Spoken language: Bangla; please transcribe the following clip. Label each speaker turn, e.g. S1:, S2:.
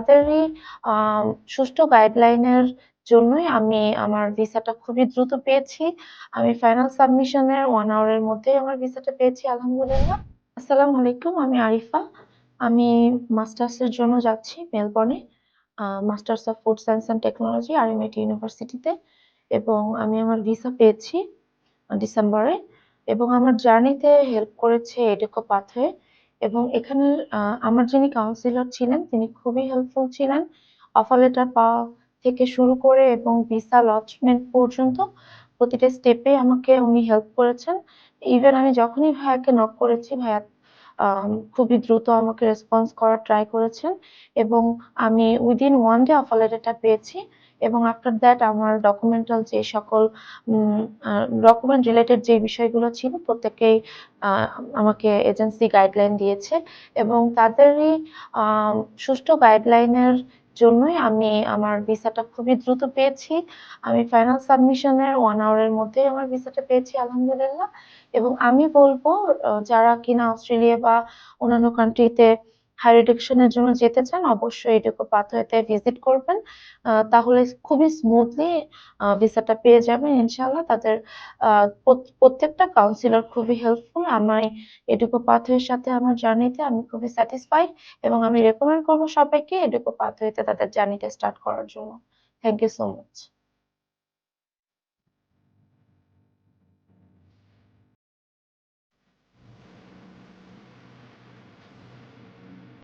S1: তাদেরই সুষ্ঠু গাইডলাইনের জন্যই আমি আমার ভিসাটা খুবই দ্রুত পেয়েছি। আমি ফাইনাল সাবমিশনের 1 আওয়ারের মধ্যেই আমার ভিসাটা পেয়েছি আলহামদুলিল্লাহ। আসসালামু আলাইকুম, আমি আরিফা। আমি মাস্টার্সের জন্য যাচ্ছি মেলবোর্নে। Masters of food science and technology RMIT ইউনিভার্সিটিতে, এবং আমি আমার ভিসা পেয়েছি ডিসেম্বরে। এবং আমার জার্নিতে হেল্প করেছে এডুকো পাথওয়ে, এবং এখানে আমার যিনি কাউন্সিলর ছিলেন তিনি খুবই হেল্পফুল ছিলেন। অফার লেটার পাওয়া থেকে শুরু করে এবং ভিসা লঞ্চমেন্ট পর্যন্ত প্রতিটা স্টেপে আমাকে উনি হেল্প করেছেন। ইভেন আমি যখনই ভাইয়াকে নক করেছি, ভাইয়া খুবই দ্রুত আমাকে রেসপন্স করার ট্রাই করেছেন, এবং আমি উইদিন 1 ডে অফার লেটারটা পেয়েছি। এবং আফটার দ্যাট আমার ডকুমেন্টাল যে সকল ডকুমেন্ট রিলেটেড যে বিষয়গুলো ছিল প্রত্যেকেই আহ, আমাকে এজেন্সি গাইডলাইন দিয়েছে, এবং তাদেরই আহ, সুষ্ঠু গাইডলাইনের জন্যই আমি আমার ভিসাটা খুবই দ্রুত পেয়েছি। আমি ফাইনাল সাবমিশনের 1 আওয়ারের মধ্যেই আমার ভিসাটা পেয়েছি আলহামদুলিল্লাহ। এবং আমি বলবো যারা কিনা অস্ট্রেলিয়া বা অন্যান্য কান্ট্রিতে হায়ার এডুকেশনের জন্য যেতে চান অবশ্যই এডুকো পাথওয়েতে ভিজিট করবেন। তাহলে খুবই স্মুথলি ভিসাটা পেয়ে যাবেন ইনশাল্লাহ। তাদের প্রত্যেকটা কাউন্সিলর খুবই হেল্পফুল। আমার এডুকো পাথওয়ের সাথে আমার জার্নিতে আমি খুবই স্যাটিসফাইড, এবং আমি রেকমেন্ড করবো সবাইকে এডুকো পাথওয়েতে তাদের জার্নিটা স্টার্ট করার জন্য। Thank you so much.